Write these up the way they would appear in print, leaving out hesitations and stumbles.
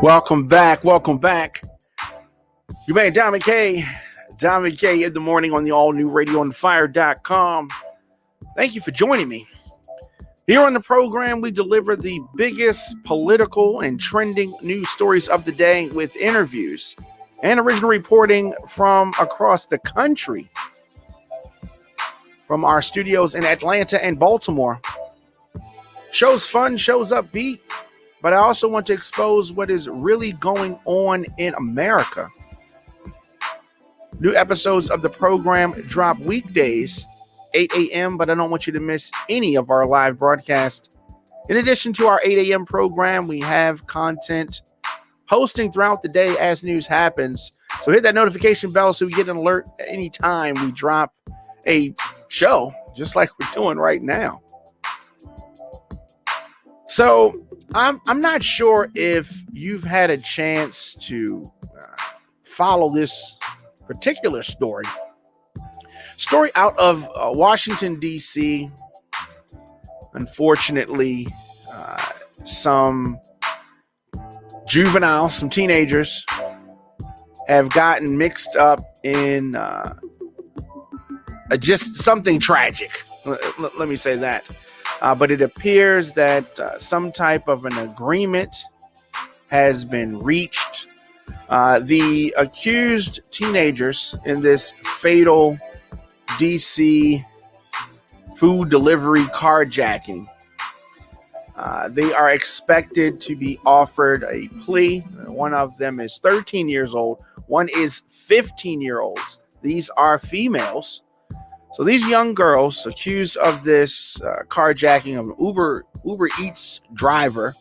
Welcome back. You made Dominic K in the morning on the all-new radioonfire.com. Thank you for joining me. Here on the program, we deliver the biggest political and trending news stories of the day with interviews and original reporting from across the country. From our studios in Atlanta and Baltimore. Show's fun, show's upbeat. But I also want to expose what is really going on in America. New episodes of the program drop weekdays, 8 a.m., but I don't want you to miss any of our live broadcasts. In addition to our 8 a.m. program, we have content posting throughout the day as news happens. So hit that notification bell so you get an alert anytime we drop a show, just like we're doing right now. So I'm not sure if you've had a chance to follow this particular story out of Washington D.C. Unfortunately, some teenagers have gotten mixed up in just something tragic. Let me say that. But it appears that some type of an agreement has been reached. The accused teenagers in this fatal DC food delivery carjacking, they are expected to be offered a plea. One of them is 13 years old. One is 15-year-olds. These are females. So these young girls accused of this carjacking of an Uber Eats driver.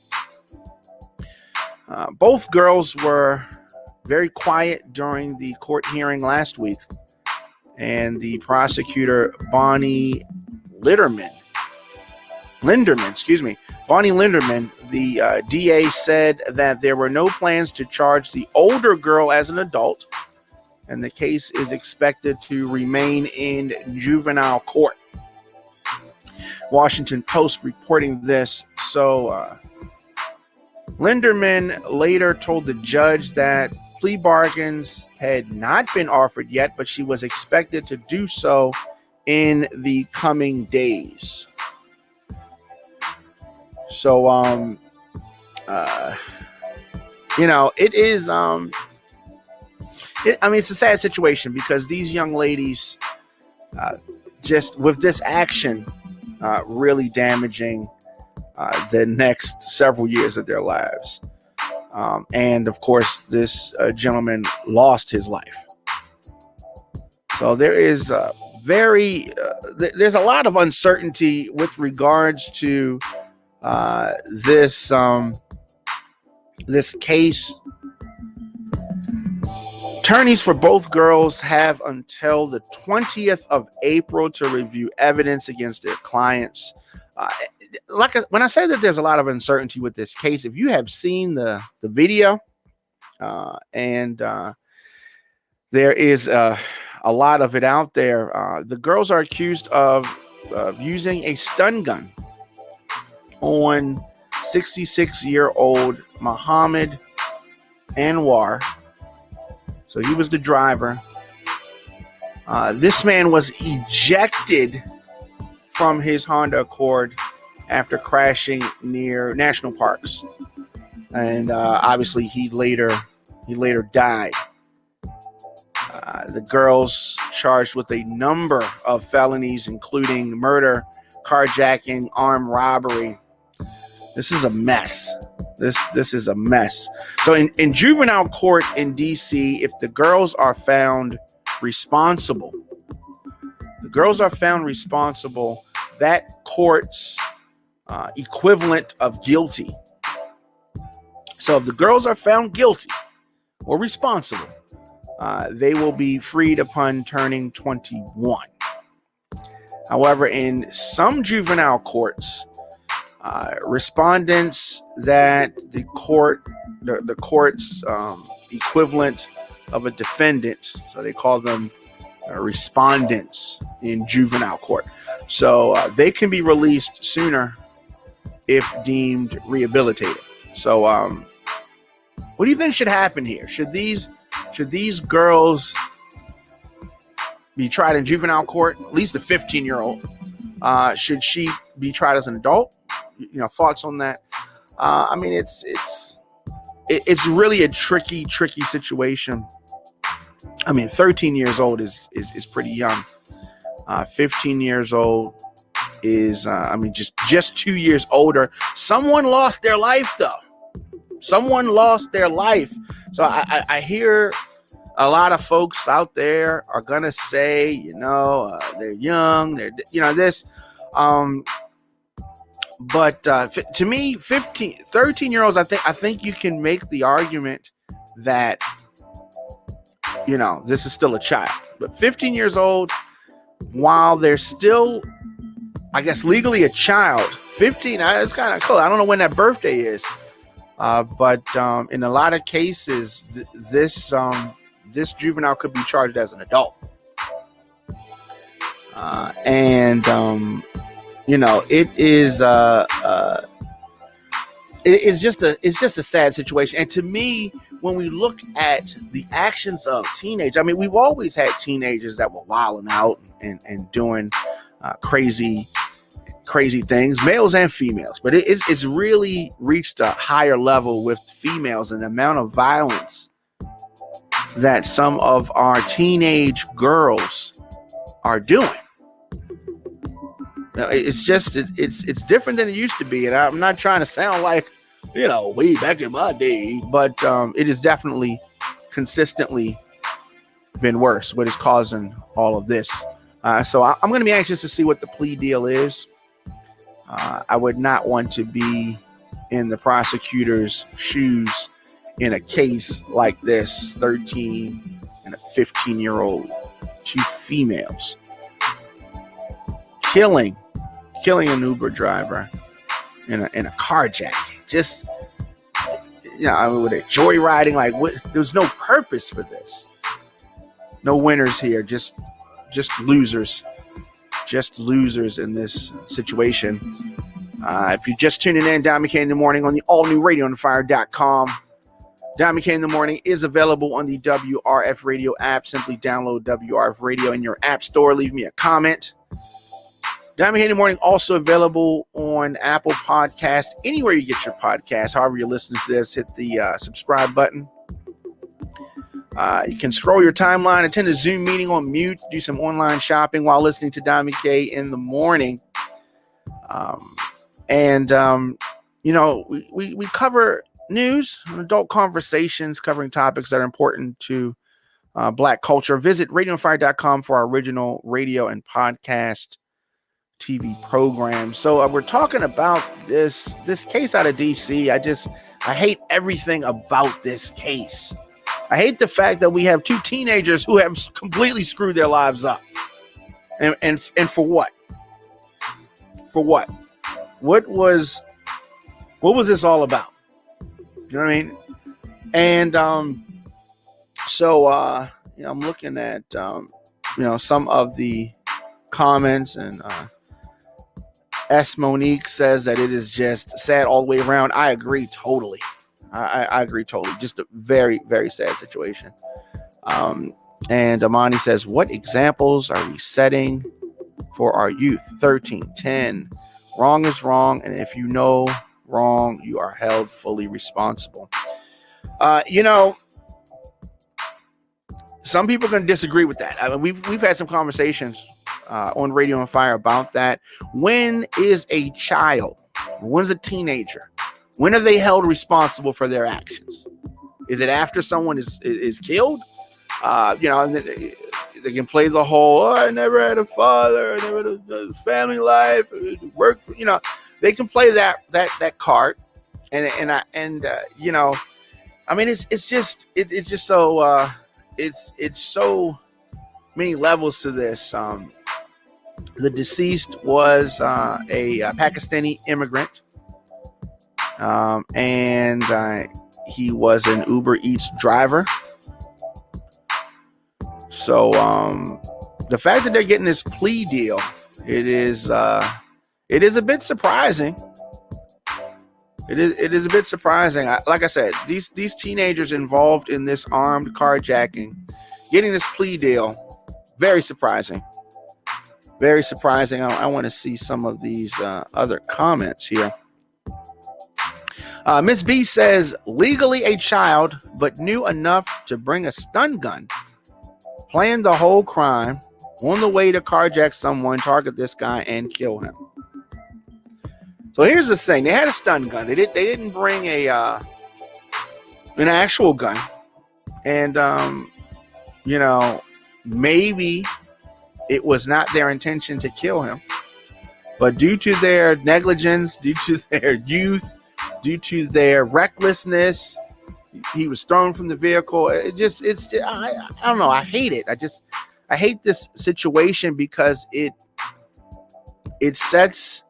Both girls were very quiet during the court hearing last week. And the prosecutor, Bonnie Linderman, the DA said that there were no plans to charge the older girl as an adult. And the case is expected to remain in juvenile court. Washington Post reporting this. So Linderman later told the judge that plea bargains had not been offered yet, but she was expected to do so in the coming days. So, it is... it's a sad situation because these young ladies, just with this action, really damaging the next several years of their lives. And of course, this gentleman lost his life. So there is there's a lot of uncertainty with regards to this case. Attorneys for both girls have until the 20th of April to review evidence against their clients. When I say that there's a lot of uncertainty with this case, if you have seen the video, and there is a lot of it out there, the girls are accused of using a stun gun on 66-year-old Muhammad Anwar. So he was the driver. This man was ejected from his Honda Accord after crashing near national parks, and obviously he later died. The girls charged with a number of felonies, including murder, carjacking, armed robbery. This is a mess. This is a mess. So in juvenile court in D.C., if the girls are found responsible, that court's equivalent of guilty. So if the girls are found guilty or responsible, they will be freed upon turning 21. However, in some juvenile courts, respondents that the court's equivalent of a defendant, so they call them respondents in juvenile court. So they can be released sooner if deemed rehabilitated. So What do you think should happen here? Should these girls be tried in juvenile court? At least a 15-year-old. Should she be tried as an adult? Thoughts on that? I mean, it's really a tricky situation. I mean, 13 years old is pretty young. 15 years old is, just 2 years older. Someone lost their life, though. Someone lost their life. So I hear a lot of folks out there are going to say, they're young, they're, this. But to me, 13-year-olds, I think you can make the argument that, this is still a child. But 15 years old, while they're still, I guess, legally a child, 15, it's kind of cool. I don't know when that birthday is. But in a lot of cases, this juvenile could be charged as an adult. It's just a sad situation. And to me, when we look at the actions of teenagers, we've always had teenagers that were wilding out and doing crazy things, males and females. But it's really reached a higher level with females, and the amount of violence that some of our teenage girls are doing. Now, it's different than it used to be, and I'm not trying to sound like, way back in my day, but it has definitely consistently been worse, what is causing all of this. So I'm going to be anxious to see what the plea deal is. I would not want to be in the prosecutor's shoes in a case like this. 13 and a 15-year-old, 2 females killing an Uber driver in a carjacking. Just, with a joyriding, like, what? There's no purpose for this. No winners here, just losers. Just losers in this situation. If you're just tuning in, Don McKay in the Morning on the all-new radioonfire.com. Don McKay in the Morning is available on the WRF Radio app. Simply download WRF Radio in your app store. Leave me a comment. Don McKay in the Morning also available on Apple Podcasts, anywhere you get your podcasts. However you're listening to this, hit the subscribe button. You can scroll your timeline, attend a Zoom meeting on mute, do some online shopping while listening to Don McKay in the Morning. We cover news, adult conversations, covering topics that are important to Black culture. Visit radioonfire.com for our original radio and podcast TV program. So we're talking about this case out of D.C. I hate everything about this case. I hate the fact that we have 2 teenagers who have completely screwed their lives up. And for what? For what? What was this all about? You know what I mean? And I'm looking at some of the comments, and S. Monique says that it is just sad all the way around. I agree totally. I agree totally. Just a very, very sad situation. And Amani says, what examples are we setting for our youth? 13, 10. Wrong is wrong. And if you know wrong, you are held fully responsible. Some people are going to disagree with that. We've had some conversations on Radio and Fire about that. When is a child? When is a teenager? When are they held responsible for their actions? Is it after someone is killed? They can play the whole, I never had a father, I never had a family life, work. They can play that card, it's so many levels to this. The deceased was a Pakistani immigrant. And he was an Uber Eats driver. So the fact that they're getting this plea deal, it is a bit surprising. It is a bit surprising. Like I said, these teenagers involved in this armed carjacking, getting this plea deal, very surprising. Very surprising. I want to see some of these other comments here. Miss B says, legally a child, but knew enough to bring a stun gun. Planned the whole crime. On the way to carjack someone, target this guy, and kill him. So here's the thing. They had a stun gun. They didn't bring an actual gun. And, maybe it was not their intention to kill him. But due to their negligence, due to their youth, due to their recklessness, he was thrown from the vehicle. I don't know. I hate it. I hate this situation because it sets,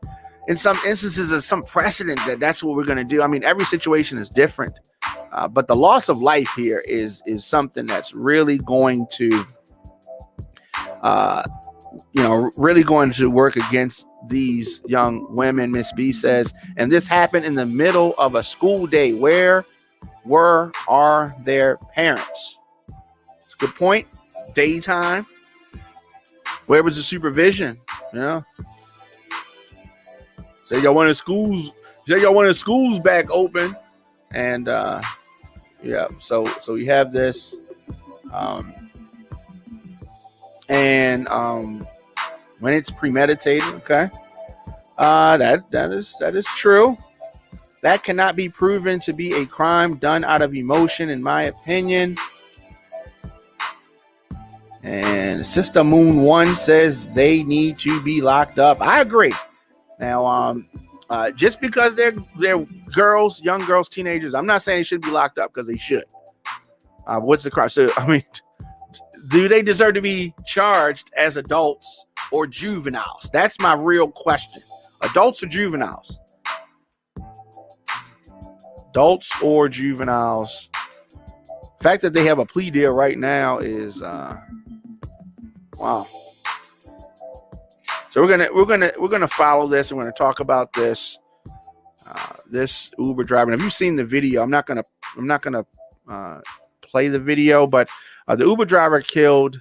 in some instances, some precedent that's what we're going to do. I mean, every situation is different, but the loss of life here is something that's really going to, really going to work against these young women. Miss B says, and this happened in the middle of a school day. Where are their parents? It's a good point. Daytime. Where was the supervision? Say y'all want the schools. Say y'all want the schools back open, and So we have this, when it's premeditated, okay, that is true. That cannot be proven to be a crime done out of emotion, in my opinion. And Sister Moon 1 says they need to be locked up. I agree. Now, just because they're girls, young girls, teenagers, I'm not saying they should be locked up, because they should. What's the crime? So, I mean, do they deserve to be charged as adults or juveniles? That's my real question. Adults or juveniles? Adults or juveniles? The fact that they have a plea deal right now is wow. So we're gonna follow this, and we're gonna talk about this this Uber driver. And if you've seen the video, I'm not gonna play the video, but the Uber driver killed.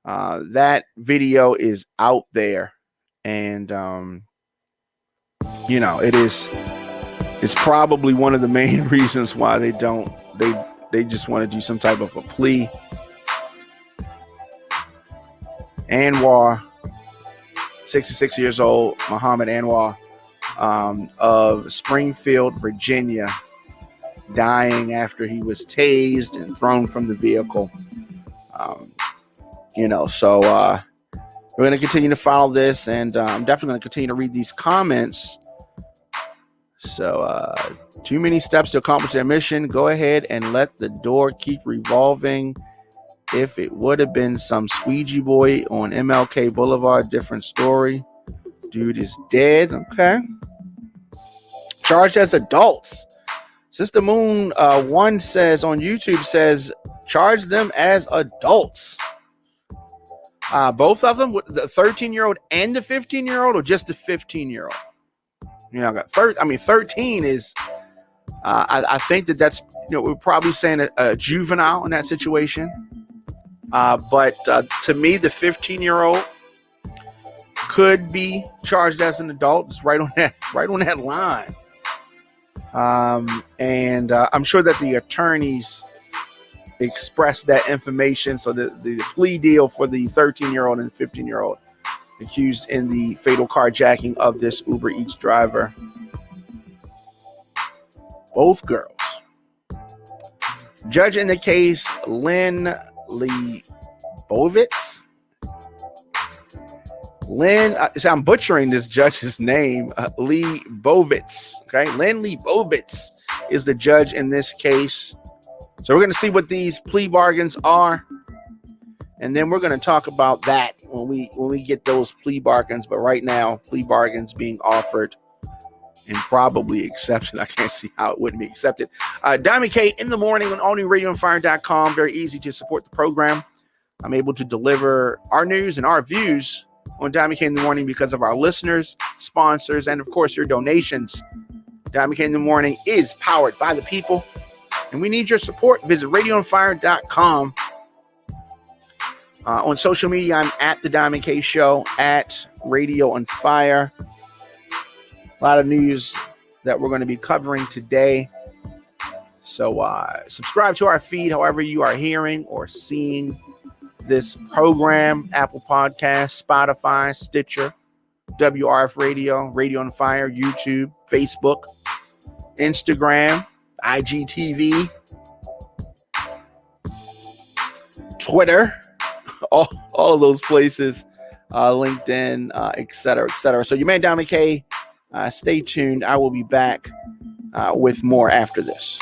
That video is out there, and it's probably one of the main reasons why they just want to do some type of a plea. Anwar, 66 years old, Muhammad Anwar, of Springfield, Virginia, dying after he was tased and thrown from the vehicle. So we're going to continue to follow this, and I'm definitely going to continue to read these comments. So, too many steps to accomplish their mission. Go ahead and let the door keep revolving. If it would have been some squeegee boy on MLK Boulevard, different story. Dude is dead. Okay. Charged as adults. Sister Moon 1 says on YouTube, says charge them as adults. Both of them, the 13-year-old and the 15-year-old, or just the 15-year-old? 13 is, I think that's, we're probably saying a juvenile in that situation. But to me, the 15-year-old could be charged as an adult. It's right on that line. And I'm sure that the attorneys expressed that information. So the plea deal for the 13-year-old and 15-year-old accused in the fatal carjacking of this Uber Eats driver. Both girls. Judge in the case, Lynn Leibovitz. I'm butchering this judge's name, Leibovitz. Okay, Lynn Leibovitz is the judge in this case. So we're going to see what these plea bargains are, and then we're going to talk about that when we get those plea bargains. But right now, plea bargains being offered and probably accepted. I can't see how it wouldn't be accepted. Diamond K in the morning on allnewradioandfire.com. Very easy to support the program. I'm able to deliver our news and our views on Diamond K in the morning because of our listeners, sponsors, and of course your donations. Diamond K in the Morning is powered by the people, and we need your support. Visit radioonfire.com. On social media, I'm at The Diamond K Show, at Radio on Fire. A lot of news that we're going to be covering today. So subscribe to our feed however you are hearing or seeing this program: Apple Podcasts, Spotify, Stitcher, WRF Radio, Radio on Fire, YouTube, Facebook, Instagram, IGTV, Twitter, all of those places, LinkedIn, et cetera, et cetera. So your man Diamond K, stay tuned. I will be back with more after this.